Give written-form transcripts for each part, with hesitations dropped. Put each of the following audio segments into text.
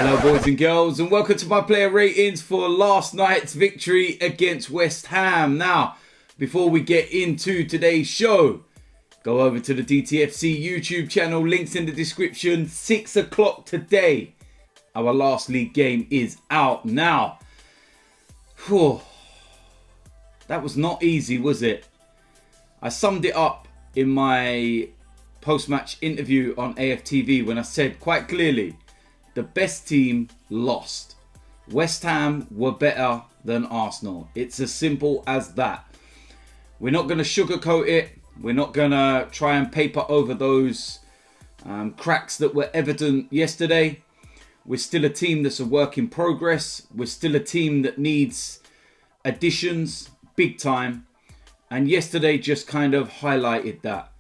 Hello boys and girls, and welcome to my player ratings for last night's victory against West Ham. Now, before we get into today's show, go over to the DTFC YouTube channel, links in the description. 6 o'clock today, our last league game is out now. Whew. That was not easy, was it? I summed it up in my post-match interview on AFTV when I said quite clearly, the best team lost. West Ham were better than Arsenal. It's as simple as that. We're not going to sugarcoat it. We're not going to try and paper over those cracks that were evident yesterday. We're still a team that's a work in progress. We're still a team that needs additions, big time. And yesterday just kind of highlighted that.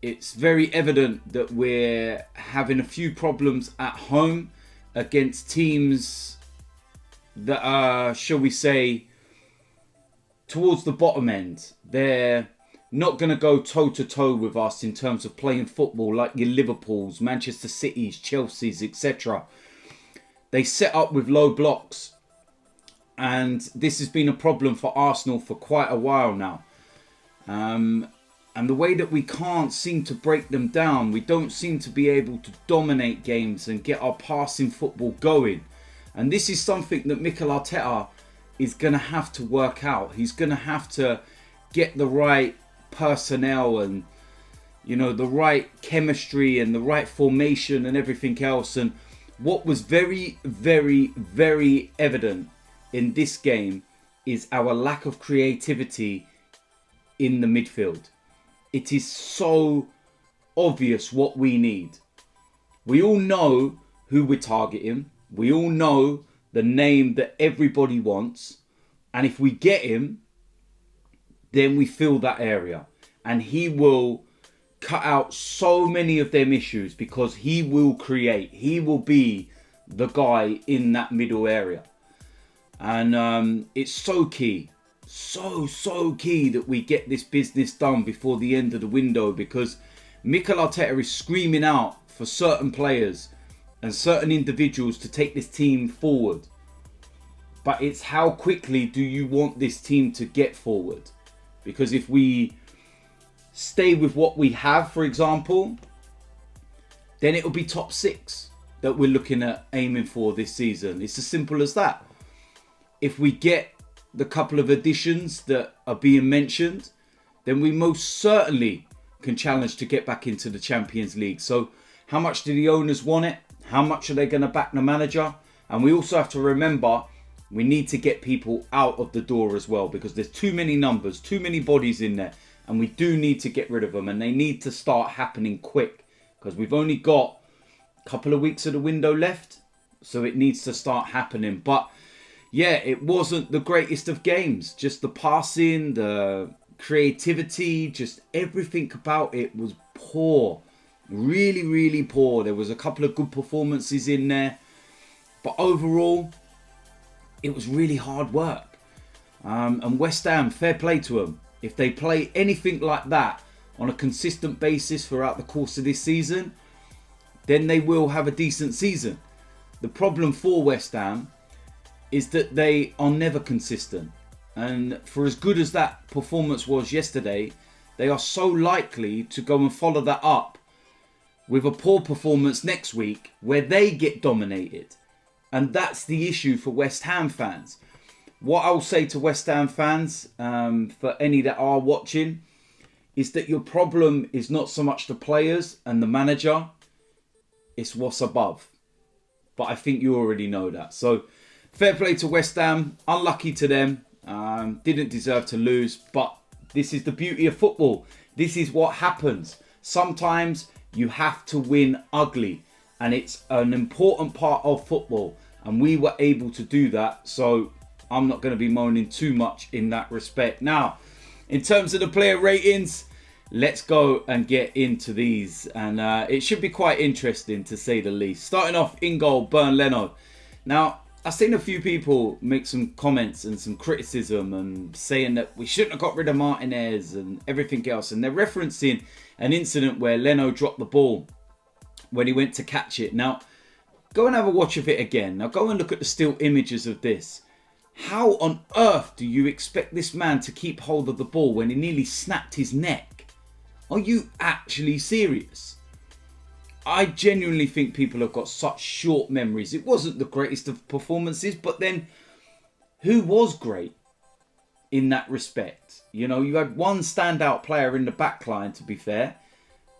It's very evident that we're having a few problems at home against teams that are, shall we say, towards the bottom end. They're not going to go toe-to-toe with us in terms of playing football like your Liverpools, Manchester Cities, Chelseas, etc. They set up with low blocks. And this has been a problem for Arsenal for quite a while now. And the way that we can't seem to break them down, we don't seem to be able to dominate games and get our passing football going. And this is something that Mikel Arteta is going to have to work out. He's going to have to get the right personnel and, you know, the right chemistry and the right formation and everything else. And what was very, very, very evident in this game is our lack of creativity in the midfield. It is so obvious what we need. We all know who we're targeting. We all know the name that everybody wants. And if we get him, then we fill that area. And he will cut out so many of them issues because he will create. He will be the guy in that middle area. And it's so key. So key that we get this business done before the end of the window, because Mikel Arteta is screaming out for certain players and certain individuals to take this team forward. But it's how quickly do you want this team to get forward? Because if we stay with what we have, for example, then it'll be top 6 that we're looking at aiming for this season. It's as simple as that. If we get the couple of additions that are being mentioned, then we most certainly can challenge to get back into the Champions League. So how much do the owners want it? How much are they going to back the manager? And we also have to remember, we need to get people out of the door as well, because there's too many numbers, too many bodies in there, and we do need to get rid of them, and they need to start happening quick, because we've only got a couple of weeks of the window left, so it needs to start happening. But yeah, it wasn't the greatest of games. Just the passing, the creativity, just everything about it was poor. Really, really poor. There was a couple of good performances in there. But overall, it was really hard work. And West Ham, fair play to them. If they play anything like that on a consistent basis throughout the course of this season, then they will have a decent season. The problem for West Ham is that they are never consistent. And for as good as that performance was yesterday, they are so likely to go and follow that up with a poor performance next week where they get dominated. And that's the issue for West Ham fans. What I'll say to West Ham fans, for any that are watching, is that your problem is not so much the players and the manager, it's what's above. But I think you already know that. So fair play to West Ham. Unlucky to them. Didn't deserve to lose. But this is the beauty of football. This is what happens. Sometimes you have to win ugly. And it's an important part of football. And we were able to do that. So I'm not going to be moaning too much in that respect. Now, in terms of the player ratings, let's go and get into these. And it should be quite interesting, to say the least. Starting off in goal, Leno. Now, I've seen a few people make some comments and some criticism and saying that we shouldn't have got rid of Martinez and everything else. And they're referencing an incident where Leno dropped the ball when he went to catch it. Now, Go and have a watch of it again. Now go and look at the still images of this. How on earth do you expect this man to keep hold of the ball when he nearly snapped his neck? Are you actually serious? I genuinely think people have got such short memories. It wasn't the greatest of performances, but then who was great in that respect? You know, you had one standout player in the back line, to be fair,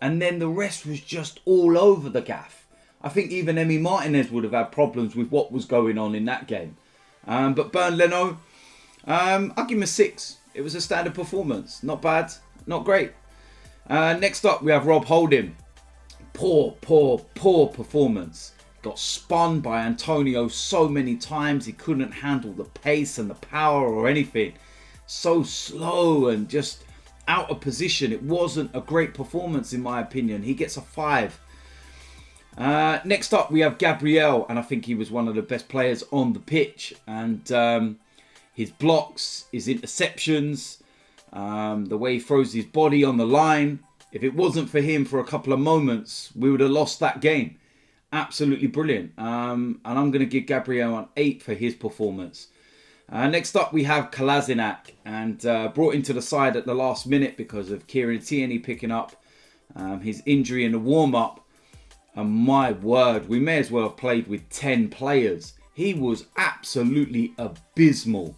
and then the rest was just all over the gaff. I think even Emi Martinez would have had problems with what was going on in that game. But Bernd Leno, I'll give him a 6. It was a standard performance. Not bad, not great. Next up, we have Rob Holden. Poor performance. Got spun by Antonio so many times. He couldn't handle the pace and the power or anything. So slow and just out of position. It wasn't a great performance in my opinion. He gets a 5. Next up we have Gabriel, and I think he was one of the best players on the pitch. And his blocks, his interceptions, the way he throws his body on the line. If it wasn't for him for a couple of moments, we would have lost that game. Absolutely brilliant. And I'm going to give Gabriel an 8 for his performance. Next up, we have Kolasinac, and brought into the side at the last minute because of Tierney picking up his injury in the warm-up. And my word, we may as well have played with 10 players. He was absolutely abysmal.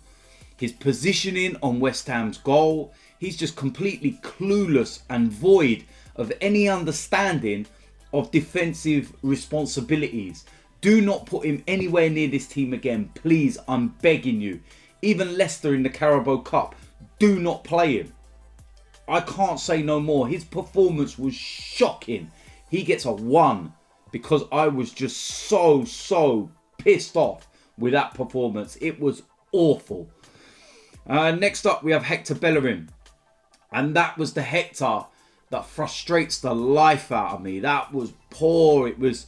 His positioning on West Ham's goal, he's just completely clueless and void of any understanding of defensive responsibilities. Do not put him anywhere near this team again. Please, I'm begging you. Even Leicester in the Carabao Cup, do not play him. I can't say no more. His performance was shocking. He gets a 1 because I was just so pissed off with that performance. It was awful. Next up, we have Hector Bellerin. And that was the Hector that frustrates the life out of me. That was poor. It was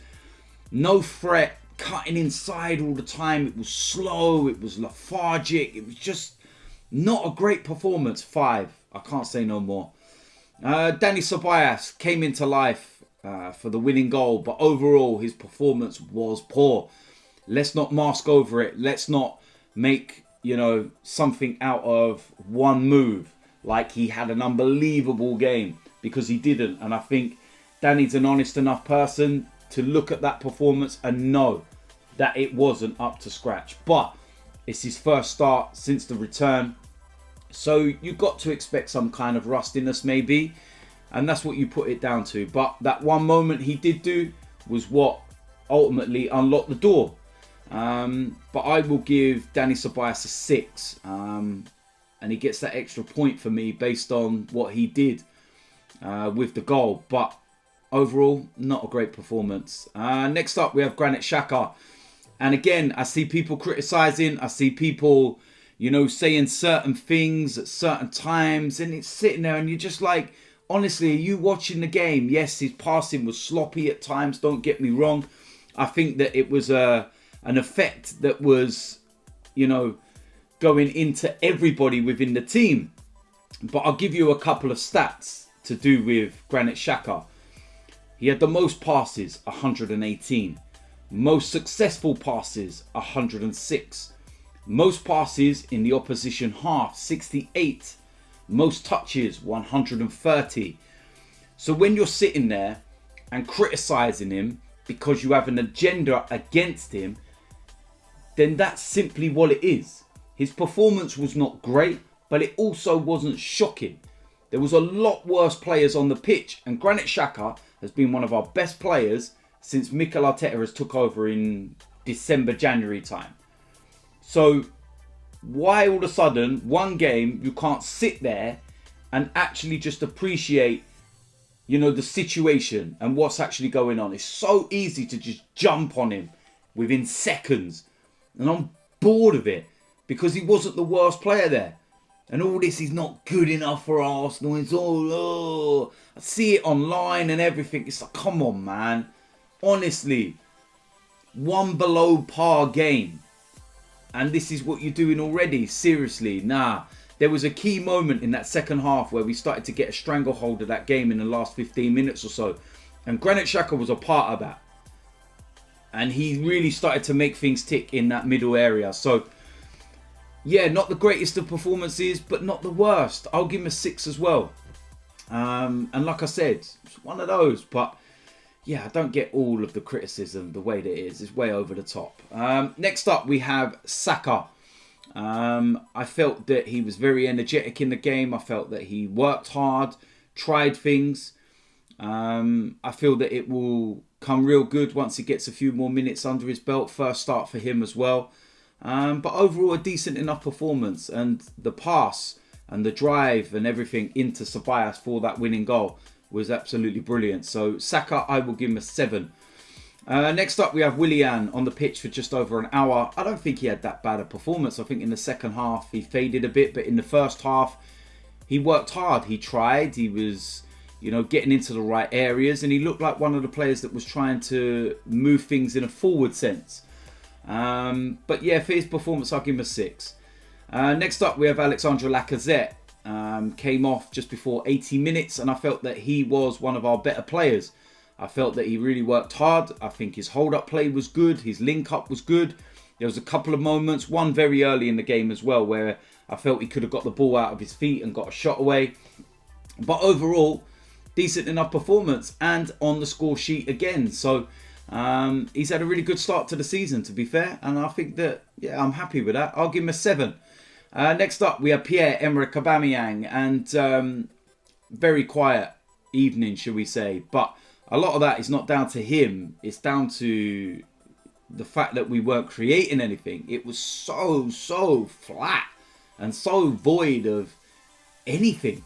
no threat, cutting inside all the time. It was slow. It was lethargic. It was just not a great performance. 5. I can't say no more. Dani Ceballos came into life for the winning goal. But overall, his performance was poor. Let's not mask over it. Let's not make, something out of one move. Like he had an unbelievable game, because he didn't. And I think Danny's an honest enough person to look at that performance and know that it wasn't up to scratch. But it's his first start since the return. So you've got to expect some kind of rustiness maybe. And that's what you put it down to. But that one moment he did do was what ultimately unlocked the door. But I will give Dani Ceballos a 6. And he gets that extra point for me based on what he did with the goal. But overall, not a great performance. Next up, we have Granit Xhaka. And again, I see people criticising. I see people, saying certain things at certain times. And it's sitting there and you're just like, honestly, are you watching the game? Yes, his passing was sloppy at times. Don't get me wrong. I think that it was an effect that was, going into everybody within the team. But I'll give you a couple of stats to do with Granit Xhaka. He had the most passes, 118. Most successful passes, 106. Most passes in the opposition half, 68. Most touches, 130. So when you're sitting there and criticising him because you have an agenda against him, then that's simply what it is. His performance was not great, but it also wasn't shocking. There was a lot worse players on the pitch, and Granit Xhaka has been one of our best players since Mikel Arteta has took over in December, January time. So why all of a sudden, one game, you can't sit there and actually just appreciate, the situation and what's actually going on? It's so easy to just jump on him within seconds. And I'm bored of it. Because he wasn't the worst player there. And all this is not good enough for Arsenal. It's all, I see it online and everything. It's like, come on, man. Honestly. One below par game. And this is what you're doing already. Seriously. Nah. There was a key moment in that second half where we started to get a stranglehold of that game in the last 15 minutes or so. And Granit Xhaka was a part of that. And he really started to make things tick in that middle area. So, yeah, not the greatest of performances, but not the worst. I'll give him a 6 as well. And like I said, it's one of those. But, yeah, I don't get all of the criticism the way that it is. It's way over the top. Next up, we have Saka. I felt that he was very energetic in the game. I felt that he worked hard, tried things. I feel that it will come real good once he gets a few more minutes under his belt. First start for him as well. But overall, a decent enough performance. And the pass and the drive and everything into Ceballos for that winning goal was absolutely brilliant. So Saka, I will give him a 7. Next up, we have Willian on the pitch for just over an hour. I don't think he had that bad a performance. I think in the second half, he faded a bit. But in the first half, he worked hard. He tried. He was, getting into the right areas. And he looked like one of the players that was trying to move things in a forward sense. But yeah, for his performance, I'll give him a 6. Next up, we have Alexandre Lacazette. Came off just before 80 minutes. And I felt that he was one of our better players. I felt that he really worked hard. I think his hold-up play was good. His link-up was good. There was a couple of moments, one very early in the game as well, where I felt he could have got the ball out of his feet and got a shot away. But overall, decent enough performance and on the score sheet again. So he's had a really good start to the season, to be fair. And I think that, yeah, I'm happy with that. I'll give him a 7. Next up, we have Pierre-Emerick Aubameyang. And very quiet evening, shall we say. But a lot of that is not down to him. It's down to the fact that we weren't creating anything. It was so flat and so void of anything.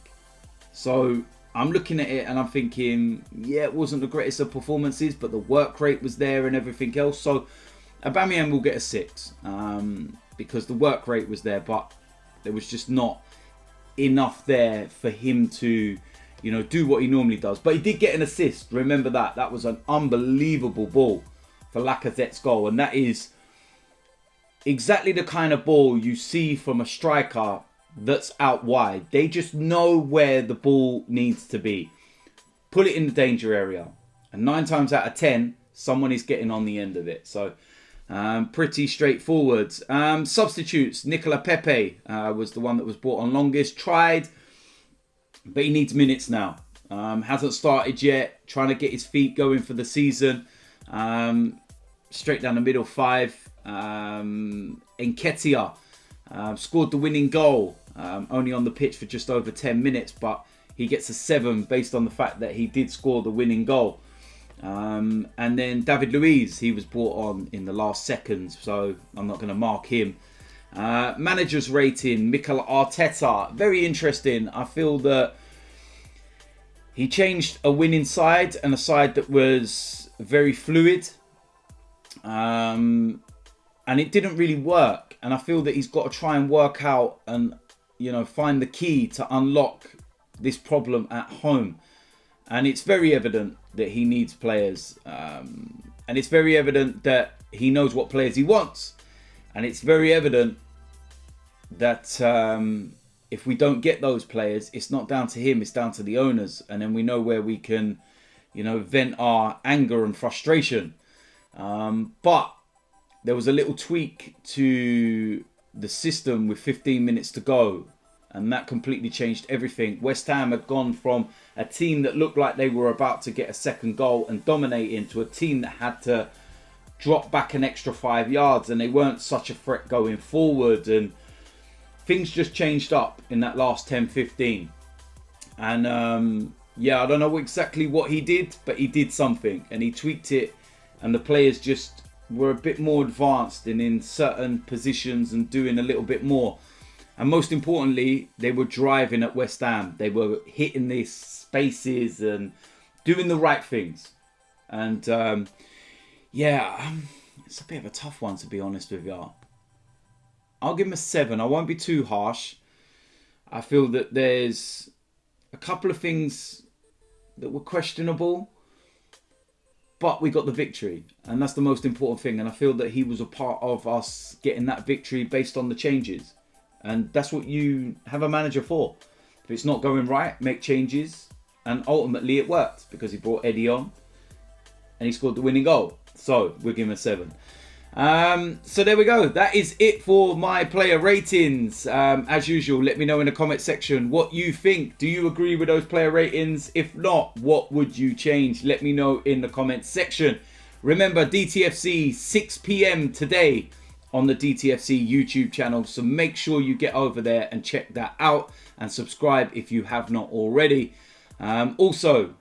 So I'm looking at it and I'm thinking, yeah, it wasn't the greatest of performances, but the work rate was there and everything else. So Aubameyang will get a 6 because the work rate was there, but there was just not enough there for him to do what he normally does. But he did get an assist. Remember that. That was an unbelievable ball for Lacazette's goal. And that is exactly the kind of ball you see from a striker that's out wide. They just know where the ball needs to be. Put it in the danger area. And 9 times out of 10, someone is getting on the end of it. So, pretty straightforward. Substitutes. Nicola Pepe was the one that was brought on longest. Tried. But he needs minutes now. Hasn't started yet. Trying to get his feet going for the season. Straight down the middle, 5. Nketiah scored the winning goal. Only on the pitch for just over 10 minutes. But he gets a 7 based on the fact that he did score the winning goal. And then David Luiz, he was brought on in the last seconds. So I'm not going to mark him. Manager's rating, Mikel Arteta, very interesting. I feel that he changed a winning side and a side that was very fluid, and it didn't really work. And I feel that he's got to try and work out and find the key to unlock this problem at home. And it's very evident that he needs players, and it's very evident that he knows what players he wants. And it's very evident that if we don't get those players, it's not down to him, it's down to the owners. And then we know where we can, vent our anger and frustration. But there was a little tweak to the system with 15 minutes to go. And that completely changed everything. West Ham had gone from a team that looked like they were about to get a second goal and dominate into a team that had to drop back an extra 5 yards, and they weren't such a threat going forward, and things just changed up in that last 10-15. And I don't know exactly what he did, but he did something and he tweaked it, and the players just were a bit more advanced and in certain positions and doing a little bit more. And most importantly, they were driving at West Ham. They were hitting these spaces and doing the right things. And it's a bit of a tough one, to be honest with you. I'll give him a 7. I won't be too harsh. I feel that there's a couple of things that were questionable, but we got the victory, and that's the most important thing. And I feel that he was a part of us getting that victory based on the changes. And that's what you have a manager for. If it's not going right, make changes. And ultimately it worked, because he brought Eddie on and he scored the winning goal. So we'll give him a 7. So there we go. That is it for my player ratings. As usual, let me know in the comment section what you think. Do you agree with those player ratings? If not, what would you change? Let me know in the comment section. Remember, DTFC 6 p.m. today on the DTFC YouTube channel. So make sure you get over there and check that out and subscribe if you have not already. Also,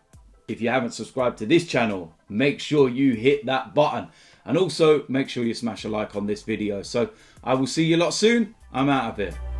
if you haven't subscribed to this channel, make sure you hit that button. And also, make sure you smash a like on this video. So, I will see you lot soon. I'm out of here.